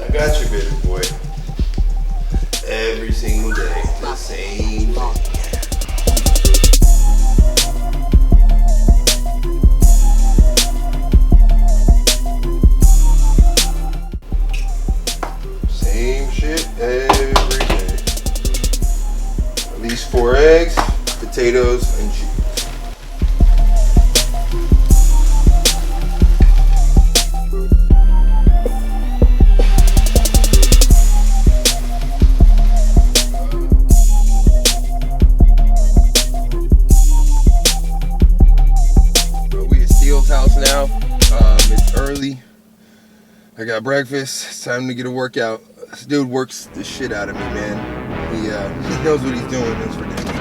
I got you, baby boy. Every single day, the same thing. Same shit every day. At least 4 eggs, potatoes, and cheese. House now. It's early. I got breakfast. It's time to get a workout. This dude works the shit out of me, man. He knows what he's doing. That's for damn sure.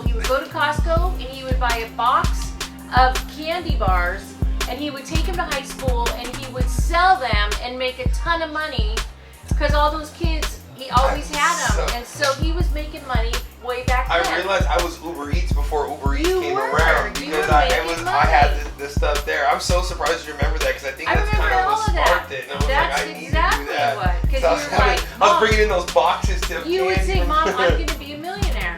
He would go to Costco and he would buy a box of candy bars and he would take them to high school and he would sell them and make a ton of money because all those kids, he always had them. And so he was making money way back then. I realized I was Uber Eats before Uber Eats came around because I had this stuff there. I'm so surprised you remember that because I think that's kind of what sparked it. And I was like, I need to do that. Because I was bringing in those boxes to you would say, Mom, I'm going to be a millionaire.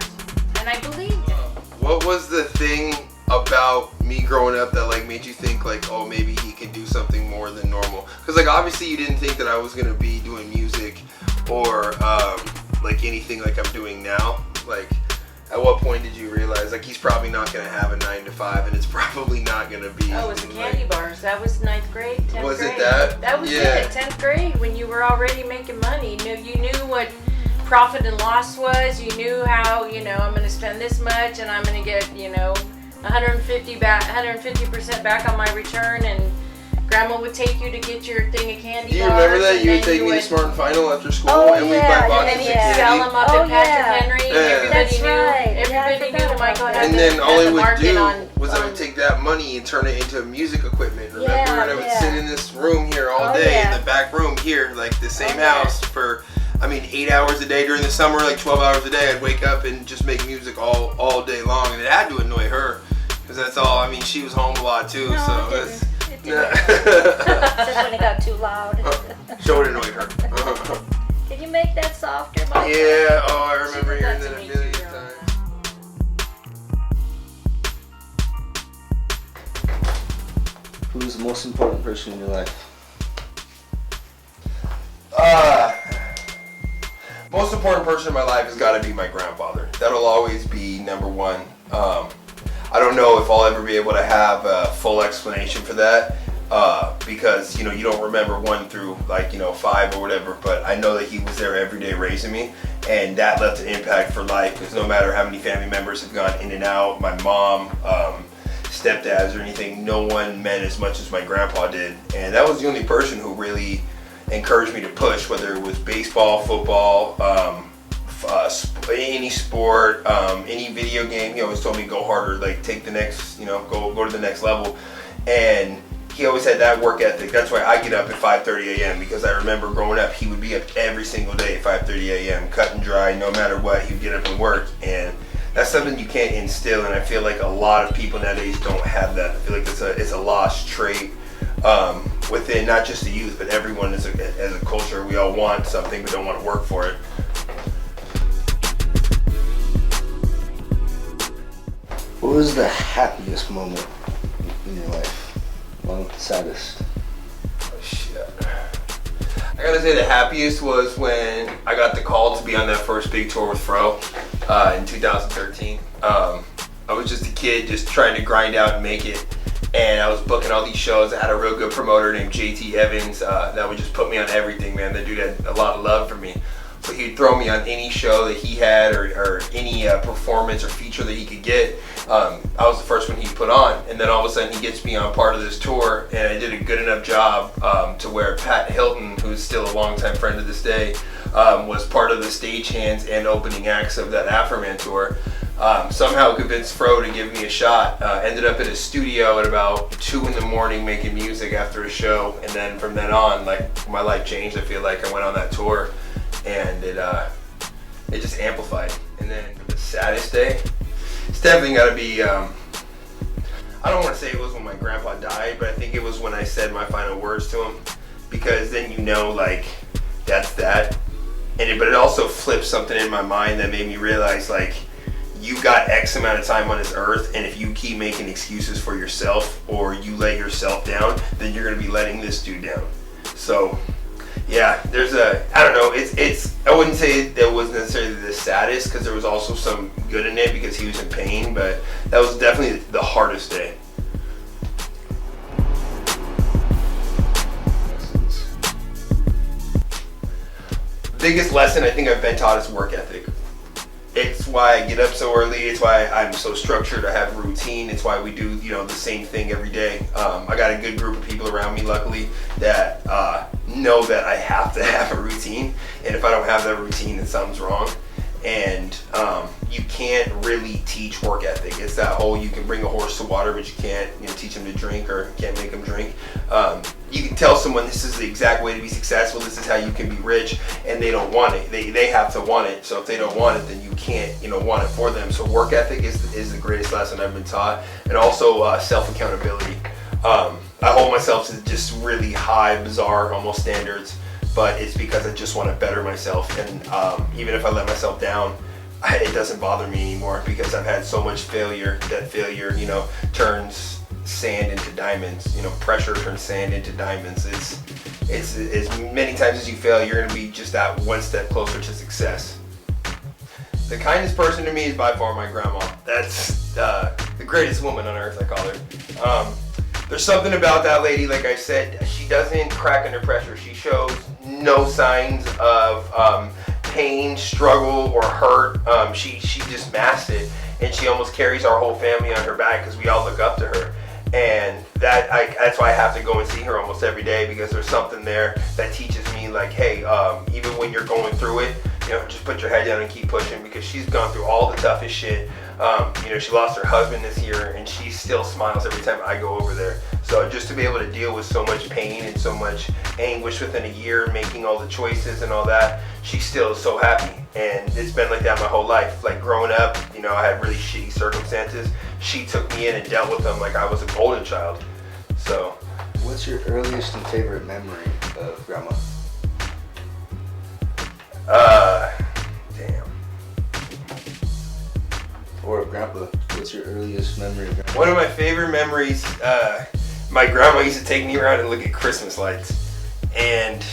And I believed it. What was the thing about me growing up that like made you think like, oh, maybe he can do something more than normal? Because like obviously you didn't think that I was gonna be doing music or like anything like I'm doing now. Like at what point did you realize like he's probably not gonna have a 9 to 5 and it's probably not gonna be? Oh, it was the candy bars. That was 9th grade, 10th grade. Was it that? That was it. 10th grade when you were already making money. You knew what profit and loss was. You knew how, I'm going to spend this much and I'm going to get, 150% back on my return, and Grandma would take you to get your thing of candy bars. Do you remember that? You would take me to Smart and Final after school and we'd buy boxes and you'd sell them up at Patrick Henry and everybody knew Michael had and then all it would do was I would take that money and turn it into music equipment, remember? And I would sit in this room here all day in the back room here, like the same house for 8 hours a day during the summer, like 12 hours a day. I'd wake up and just make music all day long, and it had to annoy her, because that's all. She was home a lot too, no, so it didn't. Just when it got too loud. So it annoyed her. Can you make that softer, Mike? Yeah. Oh, I remember hearing that a million times. Who's the most important person in your life? Most important person in my life has got to be my grandfather. That'll always be number one. I don't know if I'll ever be able to have a full explanation for that because you don't remember 1 through 5 or whatever, but I know that he was there every day raising me, and that left an impact for life because no matter how many family members have gone in and out, my mom, stepdads or anything, no one meant as much as my grandpa did, and that was the only person who really encouraged me to push, whether it was baseball, football, any sport, any video game. He always told me go harder, like take the next, go to the next level. And he always had that work ethic. That's why I get up at 5:30 a.m. because I remember growing up, he would be up every single day at 5:30 a.m. cut and dry, no matter what. He would get up and work, and that's something you can't instill. And I feel like a lot of people nowadays don't have that. I feel like it's a lost trait. Within not just the youth, but everyone as a culture. We all want something but don't want to work for it. What was the happiest moment in your life? Along with the saddest? Oh, shit. I gotta say the happiest was when I got the call to be on that first big tour with Fro in 2013. I was just a kid just trying to grind out and make it. And I was booking all these shows. I had a real good promoter named JT Evans that would just put me on everything, man. That dude had a lot of love for me. So he he'd throw me on any show that he had or any performance or feature that he could get. I was the first one he put on, and then all of a sudden he gets me on part of this tour, and I did a good enough job to where Pat Hilton, who's still a longtime friend to this day, was part of the stagehands and opening acts of that Afroman tour. Somehow convinced Fro to give me a shot. Ended up at his studio at about 2 a.m. making music after a show, and then from then on, like, my life changed. I feel like I went on that tour, and it just amplified. And then the saddest day, it's definitely got to be. I don't want to say it was when my grandpa died, but I think it was when I said my final words to him, because then you know, like, that's that. But it also flipped something in my mind that made me realize, like, you got X amount of time on this earth, and if you keep making excuses for yourself or you let yourself down, then you're gonna be letting this dude down. So, yeah, there's I don't know, it's I wouldn't say that was necessarily the saddest, because there was also some good in it because he was in pain, but that was definitely the hardest day. Biggest lesson I think I've been taught is work ethic. It's why I get up so early. It's why I'm so structured. I have a routine. It's why we do, the same thing every day. I got a good group of people around me, luckily, that know that I have to have a routine. And if I don't have that routine, then something's wrong. And you can't really teach work ethic. It's that whole, you can bring a horse to water, but you can't teach him to drink, or can't make him drink. You can tell someone this is the exact way to be successful, this is how you can be rich, and they don't want it. They have to want it. So if they don't want it, then you can't want it for them. So work ethic is the greatest lesson I've been taught. And also self-accountability. I hold myself to just really high, bizarre, almost standards, but it's because I just want to better myself. And even if I let myself down, it doesn't bother me anymore, because I've had so much failure. That failure, turns sand into diamonds. Pressure turns sand into diamonds. It's as many times as you fail, you're gonna be just that one step closer to success. The kindest person to me is by far my grandma. That's the greatest woman on earth, I call her. There's something about that lady, like I said, she doesn't crack under pressure. She shows no signs of pain, struggle, or hurt. She just masks it, and she almost carries our whole family on her back because we all look up to her. And that's why I have to go and see her almost every day, because there's something there that teaches me, like, hey, even when you're going through it, just put your head down and keep pushing, because she's gone through all the toughest shit. She lost her husband this year, and she still smiles every time I go over there. So just to be able to deal with so much pain and so much anguish within a year, making all the choices and all that, she still is so happy. And it's been like that my whole life. Like growing up, I had really shitty circumstances. She took me in and dealt with them like I was a golden child. So. What's your earliest and favorite memory of Grandma? Damn. Or of Grandpa. What's your earliest memory of Grandpa? One of my favorite memories, my grandma used to take me around and look at Christmas lights. And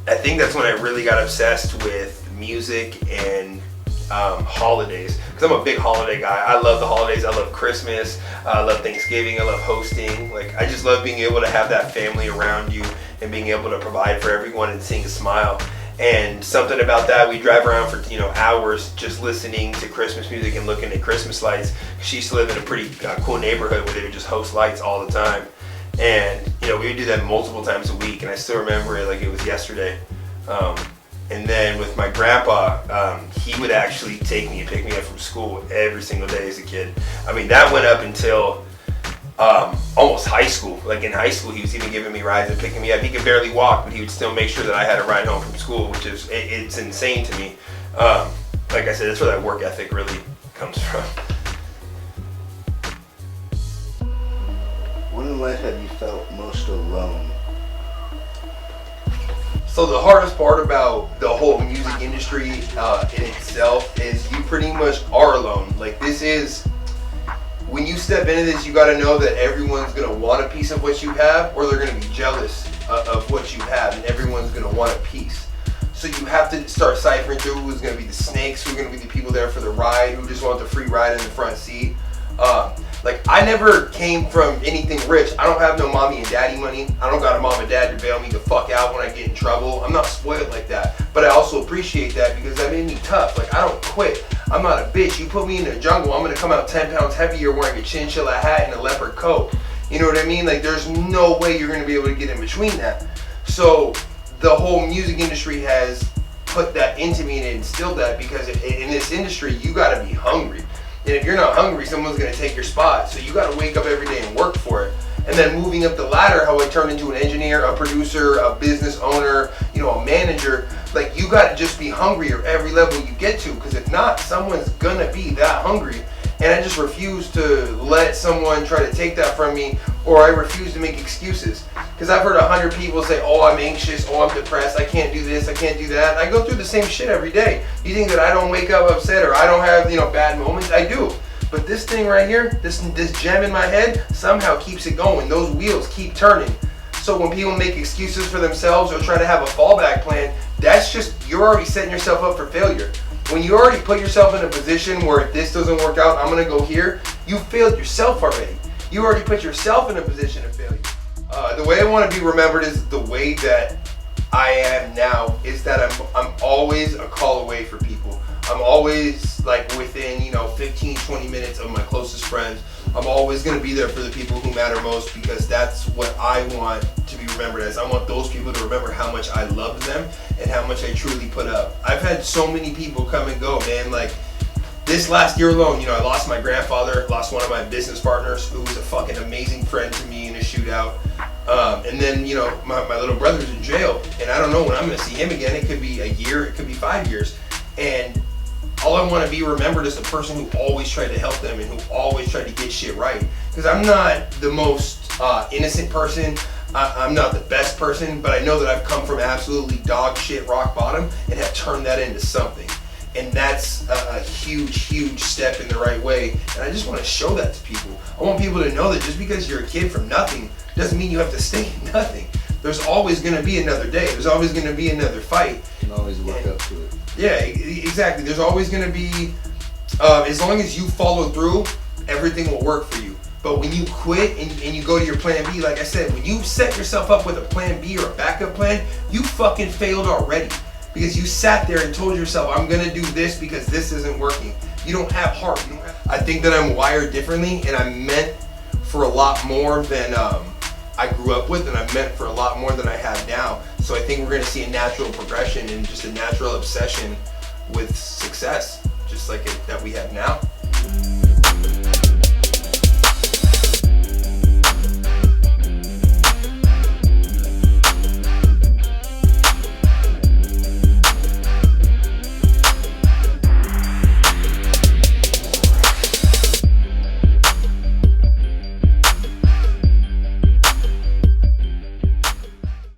I think that's when I really got obsessed with music and holidays. Because I'm a big holiday guy. I love the holidays. I love Christmas. I love Thanksgiving. I love hosting. Like, I just love being able to have that family around you and being able to provide for everyone and seeing a smile. And something about that, we drive around for hours just listening to Christmas music and looking at Christmas lights. She used to live in a pretty cool neighborhood where they would just host lights all the time. And we would do that multiple times a week, and I still remember it like it was yesterday. And then with my grandpa, he would actually take me and pick me up from school every single day as a kid. I mean, that went up until almost high school. Like in high school, he was even giving me rides and picking me up. He could barely walk, but he would still make sure that I had a ride home from school, which is, it's insane to me. Like I said, that's where that work ethic really comes from. When in life have you felt most alone? So the hardest part about the whole music industry in itself is you pretty much are alone. Like, this is, when you step into this, you got to know that everyone's going to want a piece of what you have, or they're going to be jealous of what you have, and everyone's going to want a piece. So you have to start ciphering through who's going to be the snakes, who's going to be the people there for the ride, who just want the free ride in the front seat. Like, I never came from anything rich. I don't have no mommy and daddy money. I don't got a mom and dad to bail me the fuck out when I get in trouble. I'm not spoiled like that. But I also appreciate that because that made me tough. Like, I don't quit. I'm not a bitch. You put me in the jungle, I'm gonna come out 10 pounds heavier wearing a chinchilla hat and a leopard coat. You know what I mean? Like, there's no way you're gonna be able to get in between that. So the whole music industry has put that into me and instilled that, because in this industry, you gotta be hungry. And if you're not hungry, someone's gonna take your spot. So you gotta wake up every day and work for it. And then moving up the ladder, how I turned into an engineer, a producer, a business owner, you know, a manager. Like, you gotta just be hungrier every level you get to, because if not, someone's gonna be that hungry. And I just refuse to let someone try to take that from me, or I refuse to make excuses. Because I've heard 100 people say, oh, I'm anxious, oh, I'm depressed, I can't do this, I can't do that. I go through the same shit every day. You think that I don't wake up upset or I don't have, you know, bad moments? I do. But this thing right here, this gem in my head, somehow keeps it going. Those wheels keep turning. So when people make excuses for themselves or try to have a fallback plan, that's just, you're already setting yourself up for failure. When you already put yourself in a position where if this doesn't work out, I'm gonna go here, you failed yourself already. You already put yourself in a position of failure. The way I want to be remembered is the way that I am now, is that I'm always a call away for people. I'm always like within, you know, 15, 20 minutes of my closest friends. I'm always going to be there for the people who matter most, because that's what I want to be remembered as. I want those people to remember how much I loved them and how much I truly put up. I've had so many people come and go, man. Like, this last year alone, you know, I lost my grandfather, lost one of my business partners who was a fucking amazing friend to me in a shootout. And then, you know, my little brother's in jail, and I don't know when I'm going to see him again. It could be a year, it could be 5 years. And all I want to be remembered is the person who always tried to help them and who always tried to get shit right. Because I'm not the most innocent person. I'm not the best person, but I know that I've come from absolutely dog shit rock bottom and have turned that into something. And that's a huge, huge step in the right way. And I just want to show that to people. I want people to know that just because you're a kid from nothing doesn't mean you have to stay in nothing. There's always going to be another day. There's always going to be another fight. You can always work up to it. Yeah, exactly. There's always going to be, as long as you follow through, everything will work for you. But when you quit and you go to your plan B, like I said, when you set yourself up with a plan B or a backup plan, you fucking failed already. Because you sat there and told yourself, I'm gonna do this because this isn't working. You don't have heart. I think that I'm wired differently, and I'm meant for a lot more than I grew up with, and I'm meant for a lot more than I have now. So I think we're gonna see a natural progression and just a natural obsession with success, just like that we have now.